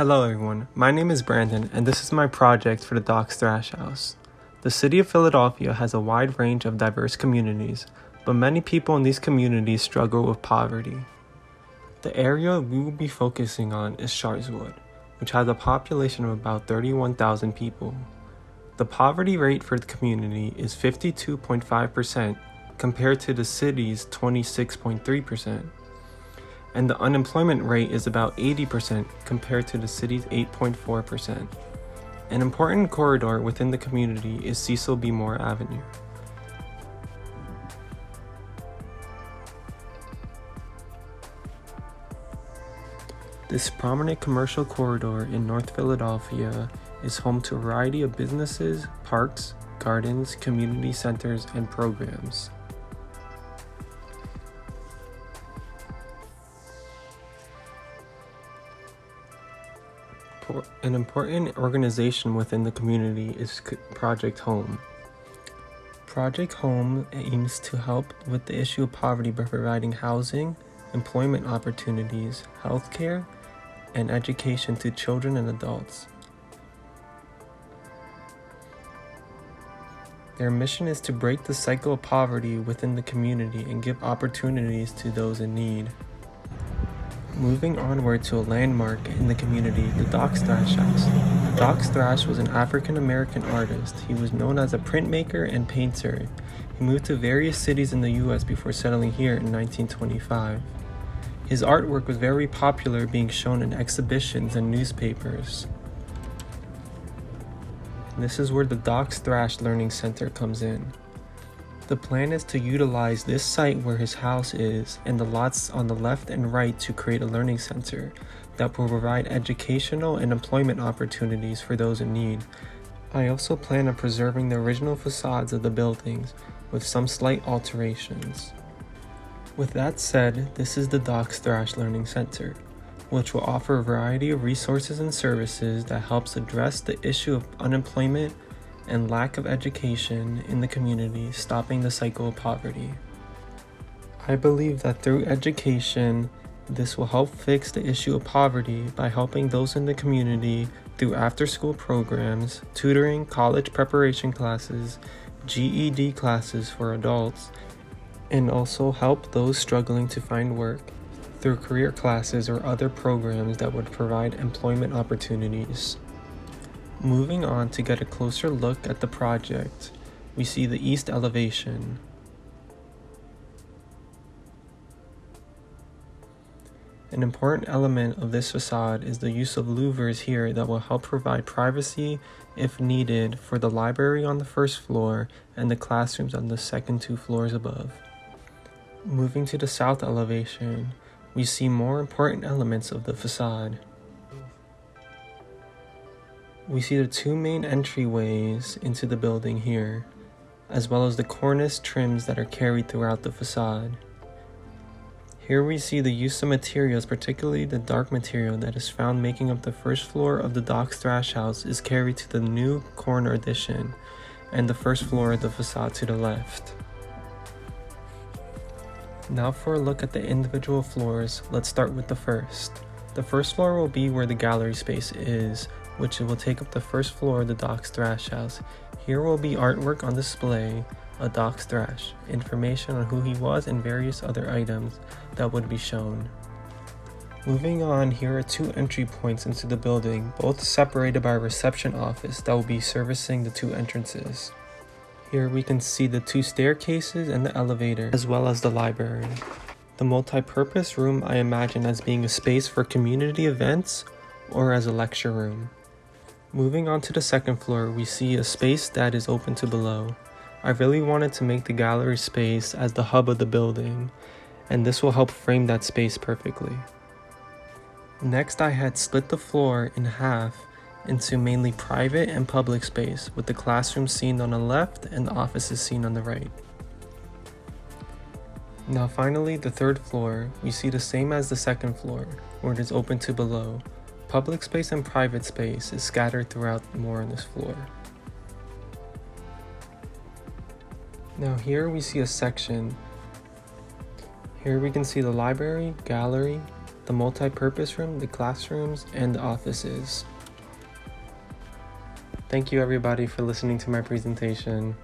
Hello everyone, my name is Brandon and this is my project for the Doc's Thrash House. The city of Philadelphia has a wide range of diverse communities, but many people in these communities struggle with poverty. The area we will be focusing on is Sharswood, which has a population of about 31,000 people. The poverty rate for the community is 52.5% compared to the city's 26.3%. And the unemployment rate is about 80% compared to the city's 8.4%. An important corridor within the community is Cecil B. Moore Avenue. This prominent commercial corridor in North Philadelphia is home to a variety of businesses, parks, gardens, community centers, and programs. An important organization within the community is Project Home. Project Home aims to help with the issue of poverty by providing housing, employment opportunities, healthcare, and education to children and adults. Their mission is to break the cycle of poverty within the community and give opportunities to those in need. Moving onward to a landmark in the community, the Doc's Thrash House. Doc's Thrash was an African-American artist. He was known as a printmaker and painter. He moved to various cities in the US before settling here in 1925. His artwork was very popular, being shown in exhibitions and newspapers. This is where the Doc's Thrash Learning Center comes in. The plan is to utilize this site where his house is and the lots on the left and right to create a learning center that will provide educational and employment opportunities for those in need. I also plan on preserving the original facades of the buildings with some slight alterations. With that said, this is the Doc's Thrash Learning Center, which will offer a variety of resources and services that helps address the issue of unemployment and lack of education in the community, stopping the cycle of poverty. I believe that through education, this will help fix the issue of poverty by helping those in the community through after-school programs, tutoring, college preparation classes, GED classes for adults, and also help those struggling to find work through career classes or other programs that would provide employment opportunities. Moving on to get a closer look at the project, we see the east elevation. An important element of this facade is the use of louvers here that will help provide privacy if needed for the library on the first floor and the classrooms on the second two floors above. Moving to the south elevation, we see more important elements of the facade. We see the two main entryways into the building here, as well as the cornice trims that are carried throughout the facade. Here we see the use of materials, particularly the dark material that is found making up the first floor of the Doc's Thrash House is carried to the new corner addition and the first floor of the facade to the left. Now for a look at the individual floors, let's start with the first. The first floor will be where the gallery space is, which will take up the first floor of the Doc's Thrash House. Here will be artwork on display, a Doc's Thrash, information on who he was, and various other items that would be shown. Moving on, here are two entry points into the building, both separated by a reception office that will be servicing the two entrances. Here we can see the two staircases and the elevator, as well as the library. The multi-purpose room I imagine as being a space for community events or as a lecture room. Moving on to the second floor, we see a space that is open to below. I really wanted to make the gallery space as the hub of the building, and this will help frame that space perfectly. Next, I had split the floor in half into mainly private and public space, with the classroom seen on the left and the offices seen on the right. Now finally, the third floor, we see the same as the second floor, where it is open to below. Public space and private space is scattered throughout more on this floor. Now here we see a section. Here we can see the library, gallery, the multi-purpose room, the classrooms, and the offices. Thank you everybody for listening to my presentation.